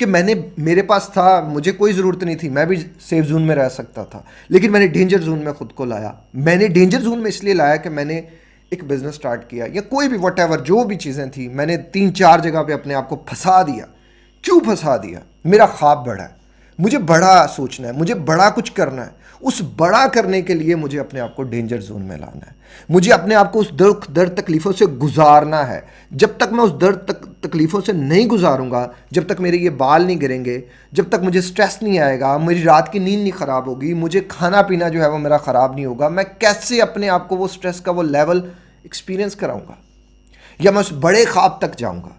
کہ میرے پاس تھا, مجھے کوئی ضرورت نہیں تھی, میں بھی سیف زون میں رہ سکتا تھا, لیکن میں نے ڈینجر زون میں خود کو لایا. میں نے ڈینجر زون میں اس لیے لایا کہ میں نے ایک بزنس سٹارٹ کیا, یا کوئی بھی واٹ ایور جو بھی چیزیں تھیں, میں نے 3-4 جگہ پہ اپنے آپ کو پھنسا دیا. کیوں پھنسا دیا؟ میرا خواب بڑا ہے, مجھے بڑا سوچنا ہے, مجھے بڑا کچھ کرنا ہے. اس بڑا کرنے کے لیے مجھے اپنے آپ کو ڈینجر زون میں لانا ہے, مجھے اپنے آپ کو اس درد تکلیفوں سے گزارنا ہے. جب تک میں اس درد تکلیفوں سے نہیں گزاروں گا, جب تک میرے یہ بال نہیں گریں گے, جب تک مجھے سٹریس نہیں آئے گا, میری رات کی نیند نہیں خراب ہوگی, مجھے کھانا پینا جو ہے وہ میرا خراب نہیں ہوگا, میں کیسے اپنے آپ کو وہ سٹریس کا وہ لیول ایکسپیرینس کراؤں گا, یا میں اس بڑے خواب تک جاؤں گا؟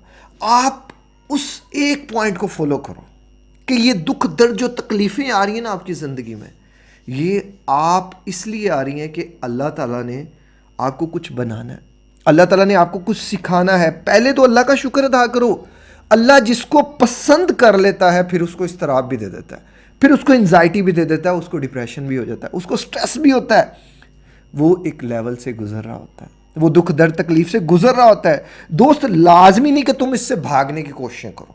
آپ اس ایک پوائنٹ کو فالو کرو کہ یہ دکھ درد جو تکلیفیں آ رہی ہیں نا آپ کی زندگی میں, یہ آپ اس لیے آ رہی ہیں کہ اللہ تعالیٰ نے آپ کو کچھ بنانا ہے, اللہ تعالیٰ نے آپ کو کچھ سکھانا ہے. پہلے تو اللہ کا شکر ادا کرو. اللہ جس کو پسند کر لیتا ہے پھر اس کو اضطراب بھی دے دیتا ہے, پھر اس کو انزائٹی بھی دے دیتا ہے, اس کو ڈپریشن بھی ہو جاتا ہے, اس کو سٹریس بھی ہوتا ہے. وہ ایک لیول سے گزر رہا ہوتا ہے, وہ دکھ درد تکلیف سے گزر رہا ہوتا ہے. دوست, لازمی نہیں کہ تم اس سے بھاگنے کی کوششیں کرو,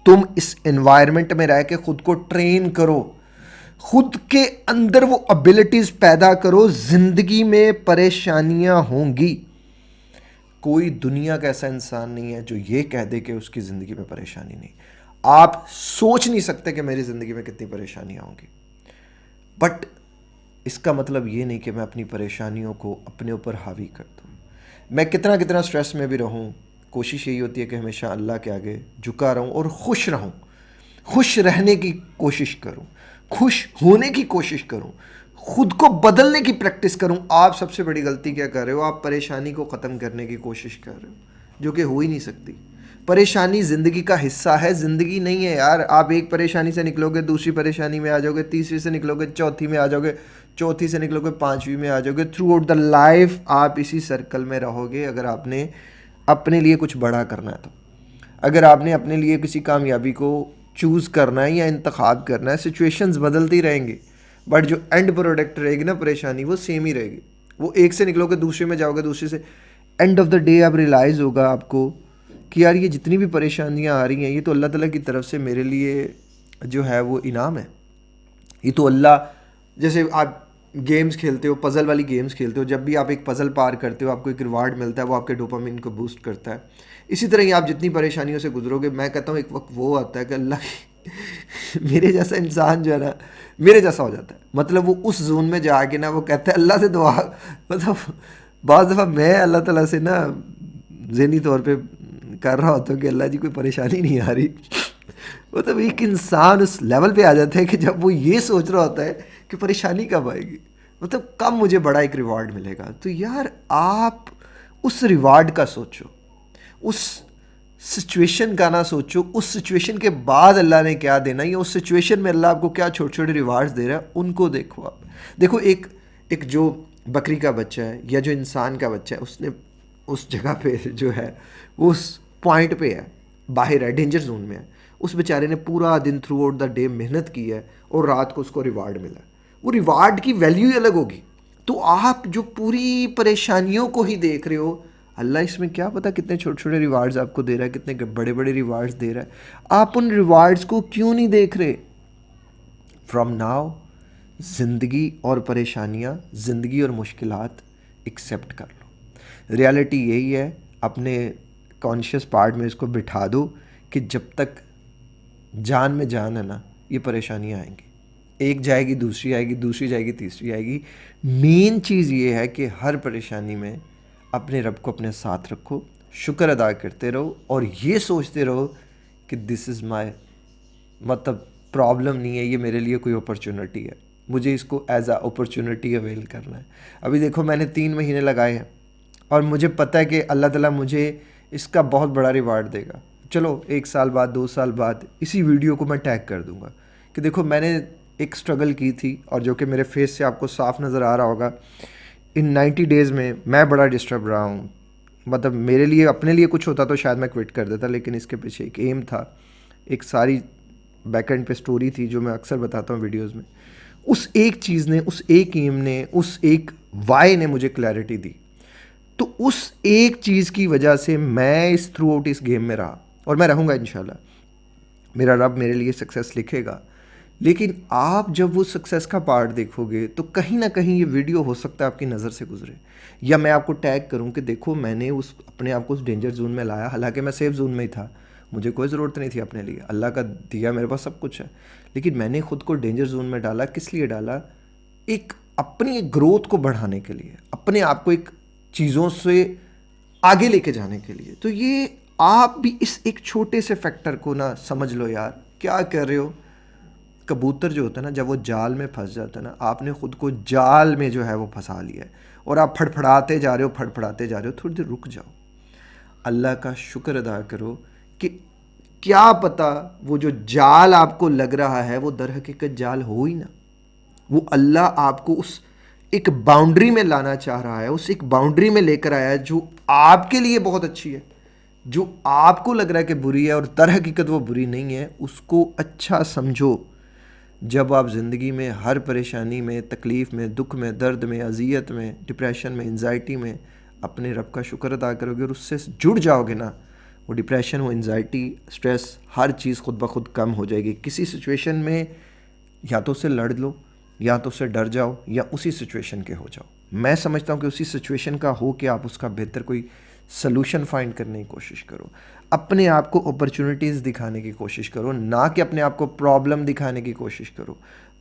تم اس انوائرمنٹ میں رہ کے خود کو ٹرین کرو, خود کے اندر وہ ابیلٹیز پیدا کرو. زندگی میں پریشانیاں ہوں گی, کوئی دنیا کا ایسا انسان نہیں ہے جو یہ کہہ دے کہ اس کی زندگی میں پریشانی نہیں. آپ سوچ نہیں سکتے کہ میری زندگی میں کتنی پریشانیاں ہوں گی, بٹ اس کا مطلب یہ نہیں کہ میں اپنی پریشانیوں کو اپنے اوپر حاوی کر دوں. میں کتنا سٹریس میں بھی رہوں, کوشش یہی ہوتی ہے کہ ہمیشہ اللہ کے آگے جھکا رہوں اور خوش رہوں, خوش رہنے کی کوشش کروں, خوش ہونے کی کوشش کروں, خود کو بدلنے کی پریکٹس کروں. آپ سب سے بڑی غلطی کیا کر رہے ہو؟ آپ پریشانی کو ختم کرنے کی کوشش کر رہے ہو, جو کہ ہو ہی نہیں سکتی. پریشانی زندگی کا حصہ ہے, زندگی نہیں ہے یار. آپ ایک پریشانی سے نکلو گے, دوسری پریشانی میں آ جاؤ گے, تیسری سے نکلو گے, چوتھی میں آ جاؤ گے, چوتھی سے نکلو گے, پانچویں میں آ جاؤ گے. تھرو آؤٹ دا لائف آپ اسی سرکل میں رہو گے. اگر آپ نے اپنے لیے کچھ بڑا کرنا ہے تو, اگر آپ نے اپنے لیے کسی کامیابی کو چوز کرنا ہے یا انتخاب کرنا ہے, سچویشنز بدلتی رہیں گی, بٹ جو اینڈ پروڈکٹ رہے گی نا پریشانی, وہ سیم ہی رہے گی. وہ ایک سے نکلو گے, دوسرے میں جاؤ گے, دوسرے سے, اینڈ آف دا ڈے آپ ریلائز ہوگا آپ کو کہ یار یہ جتنی بھی پریشانیاں آ رہی ہیں, یہ تو اللہ تعالیٰ کی طرف سے میرے لیے جو ہے وہ انعام ہے. یہ تو اللہ, جیسے آپ گیمز کھیلتے ہو, پزل والی گیمز کھیلتے ہو, جب بھی آپ ایک پزل پار کرتے ہو آپ کو ایک ریوارڈ ملتا ہے, وہ آپ کے ڈوپامین کو بوسٹ کرتا ہے. اسی طرح ہی آپ جتنی پریشانیوں سے گزرو گے, میں کہتا ہوں ایک وقت وہ آتا ہے کہ اللہ میرے جیسا انسان جو ہے نا میرے جیسا ہو جاتا ہے. مطلب وہ اس زون میں جا کے نا وہ کہتا ہے اللہ سے دعا, مطلب بعض دفعہ میں اللہ تعالیٰ سے نا ذہنی طور پہ کر رہا ہوتا ہوں کہ اللہ جی کوئی پریشانی نہیں آ رہی. مطلب ایک انسان اس لیول پہ آ جاتا ہے کہ جب وہ یہ سوچ رہا ہوتا ہے کہ پریشانی کب آئے گی, مطلب کب مجھے بڑا ایک ریوارڈ ملے گا. تو یار آپ اس ریوارڈ کا سوچو, اس سچویشن کا نہ سوچو, اس سچویشن کے بعد اللہ نے کیا دینا, یا اس سچویشن میں اللہ آپ کو کیا چھوٹے چھوٹے ریوارڈز دے رہا ہے, ان کو دیکھو. آپ دیکھو ایک جو بکری کا بچہ ہے یا جو انسان کا بچہ ہے, اس نے اس جگہ پہ جو ہے وہ اس پوائنٹ پہ ہے, باہر ہے, ڈینجر زون میں ہے. اس بیچارے نے پورا دن تھرو آؤٹ دا ڈے محنت کی ہے اور رات کو اس کو ریوارڈ ملا. وہ ریوارڈ کی ویلیو ہی الگ ہوگی. تو آپ جو پوری پریشانیوں کو ہی دیکھ رہے ہو, اللہ اس میں کیا پتا کتنے چھوٹے چھوٹے ریوارڈز آپ کو دے رہا ہے, کتنے بڑے بڑے ریوارڈز دے رہا ہے. آپ ان ریوارڈز کو کیوں نہیں دیکھ رہے؟ فرام ناؤ زندگی اور پریشانیاں, زندگی اور مشکلات ایکسیپٹ کر لو. ریالٹی یہی ہے, اپنے کانشیس پارٹ میں اس کو بٹھا دو کہ جب تک جان میں جان ہے نا یہ پریشانیاں آئیں گی, ایک جائے گی دوسری آئے گی, دوسری جائے گی تیسری آئے گی. مین چیز یہ ہے کہ ہر پریشانی میں اپنے رب کو اپنے ساتھ رکھو, شکر ادا کرتے رہو, اور یہ سوچتے رہو کہ دس از مائی, مطلب پرابلم نہیں ہے, یہ میرے لیے کوئی اپرچونٹی ہے, مجھے اس کو ایز اے اپرچونٹی اویل کرنا ہے. ابھی دیکھو میں نے 3 مہینے لگائے ہیں اور مجھے پتہ ہے کہ اللہ تعالیٰ مجھے اس کا بہت بڑا ریوارڈ دے گا. چلو 1 سال بعد 2 سال بعد اسی ویڈیو کو میں ٹیگ کر دوں گا کہ دیکھو میں نے ایک سٹرگل کی تھی, اور جو کہ میرے فیس سے آپ کو صاف نظر آ رہا ہوگا. ان 90 ڈیز میں میں بڑا ڈسٹرب رہا ہوں. مطلب میرے لیے اپنے لیے کچھ ہوتا تو شاید میں کوئٹ کر دیتا, لیکن اس کے پیچھے ایک ایم تھا, ایک ساری بیک اینڈ پہ سٹوری تھی جو میں اکثر بتاتا ہوں ویڈیوز میں. اس ایک چیز نے, اس ایک ایم نے, اس ایک وائی نے مجھے کلیئرٹی دی. تو اس ایک چیز کی وجہ سے میں اس تھرو آؤٹ اس گیم میں رہا, اور میں رہوں گا انشاءاللہ. میرا رب میرے لیے سکسیس لکھے گا، لیکن آپ جب وہ سکسیس کا پارٹ دیکھو گے تو کہیں نہ کہیں یہ ویڈیو ہو سکتا ہے آپ کی نظر سے گزرے، یا میں آپ کو ٹیگ کروں کہ دیکھو میں نے اپنے آپ کو اس ڈینجر زون میں لایا، حالانکہ میں سیف زون میں ہی تھا، مجھے کوئی ضرورت نہیں تھی اپنے لیے، اللہ کا دیا میرے پاس سب کچھ ہے، لیکن میں نے خود کو ڈینجر زون میں ڈالا. کس لیے ڈالا؟ اپنی ایک گروتھ کو بڑھانے کے لیے، اپنے آپ کو ایک چیزوں سے آگے لے کے جانے کے لیے. تو یہ آپ بھی اس ایک چھوٹے سے فیکٹر کو نا سمجھ لو یار. کیا کر رہے ہو؟ کبوتر جو ہوتا ہے نا، جب وہ جال میں پھنس جاتا ہے نا، آپ نے خود کو جال میں جو ہے وہ پھنسا لیا ہے، اور آپ پھڑپھڑاتے جا رہے ہو، پھڑپھڑاتے جا رہے ہو. تھوڑی دیر رک جاؤ، اللہ کا شکر ادا کرو کہ کیا پتہ وہ جو جال آپ کو لگ رہا ہے وہ در حقیقت جال ہو ہی نہ. وہ اللہ آپ کو اس ایک باؤنڈری میں لانا چاہ رہا ہے، اس ایک باؤنڈری میں لے کر آیا ہے جو آپ کے لیے بہت اچھی ہے، جو آپ کو لگ رہا ہے کہ بری ہے اور در حقیقت وہ بری نہیں ہے. اس کو اچھا سمجھو. جب آپ زندگی میں ہر پریشانی میں، تکلیف میں، دکھ میں، درد میں، اذیت میں، ڈپریشن میں، انزائٹی میں اپنے رب کا شکر ادا کرو گے اور اس سے جڑ جاؤ گے نا، وہ ڈپریشن، وہ انزائٹی، سٹریس، ہر چیز خود بخود کم ہو جائے گی. کسی سچویشن میں یا تو اسے لڑ لو، یا تو اسے ڈر جاؤ، یا اسی سچویشن کے ہو جاؤ. میں سمجھتا ہوں کہ اسی سچویشن کا ہو کہ آپ اس کا بہتر کوئی سلوشن فائنڈ کرنے کی کوشش کرو. اپنے آپ کو اپرچونیٹیز دکھانے کی کوشش کرو، نہ کہ اپنے آپ کو پرابلم دکھانے کی کوشش کرو.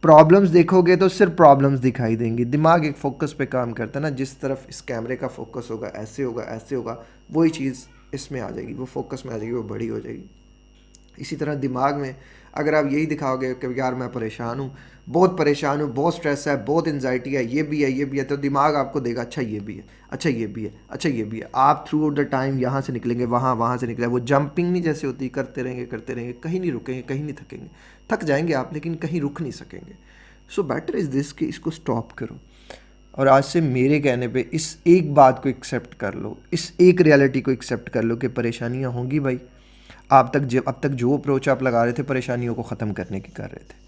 پرابلمز دیکھو گے تو صرف پرابلمز دکھائی دیں گی. دماغ ایک فوکس پہ کام کرتا ہے نا، جس طرف اس کیمرے کا فوکس ہوگا، ایسے ہوگا، ایسے ہوگا، وہی چیز اس میں آ جائے گی، وہ فوکس میں آ جائے گی، وہ بڑی ہو جائے گی. اسی طرح دماغ میں اگر آپ یہی دکھاؤ گے کہ یار میں پریشان ہوں، بہت پریشان ہوں، بہت سٹریس ہے، بہت انزائٹی ہے، یہ بھی ہے، یہ بھی ہے، تو دماغ آپ کو دے گا اچھا یہ بھی ہے، اچھا یہ بھی ہے، اچھا یہ بھی ہے. آپ تھرو آؤٹ دا ٹائم یہاں سے نکلیں گے، وہاں سے نکلیں گے، وہ جمپنگ نہیں جیسے ہوتی، کرتے رہیں گے، کہیں نہیں رکیں گے، کہیں نہیں تھکیں گے. تھک جائیں گے آپ لیکن کہیں رک نہیں سکیں گے. سو بیٹر از دس کہ اس کو سٹاپ کرو، اور آج سے میرے کہنے پہ اس ایک بات کو ایکسیپٹ کر لو، اس ایک ریالٹی کو ایکسیپٹ کر لو کہ پریشانیاں ہوں گی بھائی. اب تک جو اپروچ آپ لگا رہے تھے پریشانیوں کو ختم کرنے کی کر رہے تھے.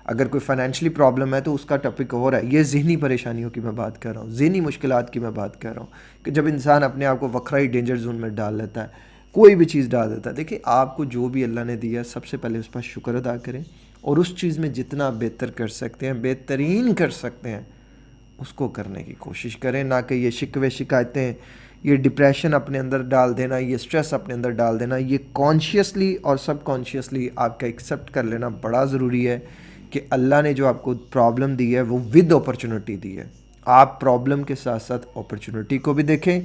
اگر کوئی فائنینشلی پرابلم ہے تو اس کا ٹاپک اور ہے. یہ ذہنی پریشانیوں کی میں بات کر رہا ہوں، ذہنی مشکلات کی میں بات کر رہا ہوں کہ جب انسان اپنے آپ کو وکھرا ہی ڈینجر زون میں ڈال لیتا ہے، کوئی بھی چیز ڈال دیتا ہے. دیکھیں آپ کو جو بھی اللہ نے دیا ہے سب سے پہلے اس پر شکر ادا کریں، اور اس چیز میں جتنا بہتر کر سکتے ہیں، بہترین کر سکتے ہیں، اس کو کرنے کی کوشش کریں. نہ کہ یہ شکوے شکایتیں، یہ ڈپریشن اپنے اندر ڈال دینا، یہ سٹریس اپنے اندر ڈال دینا، یہ کانشیسلی اور سب کانشیسلی آپ کا ایکسیپٹ کر لینا بڑا ضروری ہے کہ اللہ نے جو آپ کو پرابلم دی ہے وہ ود اپرچونٹی دی ہے. آپ پرابلم کے ساتھ ساتھ اپرچونٹی کو بھی دیکھیں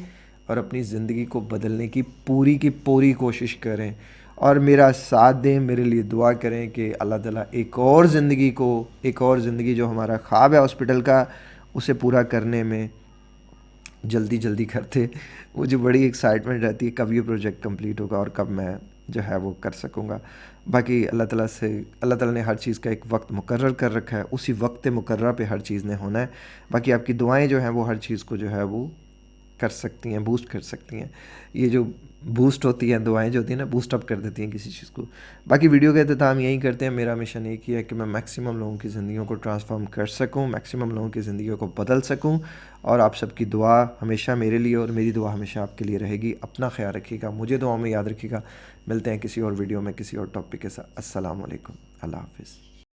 اور اپنی زندگی کو بدلنے کی پوری کوشش کریں، اور میرا ساتھ دیں، میرے لیے دعا کریں کہ اللہ تعالیٰ ایک اور زندگی جو ہمارا خواب ہے ہاسپٹل کا، اسے پورا کرنے میں جلدی کرتے. مجھے بڑی ایکسائٹمنٹ رہتی ہے کب یہ پروجیکٹ کمپلیٹ ہوگا اور کب میں جو ہے وہ کر سکوں گا. باقی اللہ تعالیٰ نے ہر چیز کا ایک وقت مقرر کر رکھا ہے، اسی وقت مقررہ پہ ہر چیز نے ہونا ہے. باقی آپ کی دعائیں جو ہیں وہ ہر چیز کو جو ہے وہ کر سکتی ہیں، بوسٹ کر سکتی ہیں. یہ جو بوسٹ ہوتی ہیں دعائیں جو ہوتی ہیں نا، بوسٹ اپ کر دیتی ہیں کسی چیز کو. باقی ویڈیو کا اختتام یہی کرتے ہیں. میرا مشن ایک ہی ہے کہ میں میکسیمم لوگوں کی زندگیوں کو ٹرانسفارم کر سکوں، میکسیمم لوگوں کی زندگیوں کو بدل سکوں. اور آپ سب کی دعا ہمیشہ میرے لیے اور میری دعا ہمیشہ آپ کے لیے رہے گی. اپنا خیال رکھیے گا، مجھے دعاؤں میں یاد رکھیے گا. ملتے ہیں کسی اور ویڈیو میں کسی اور ٹاپک کے ساتھ. السلام علیکم، اللہ حافظ.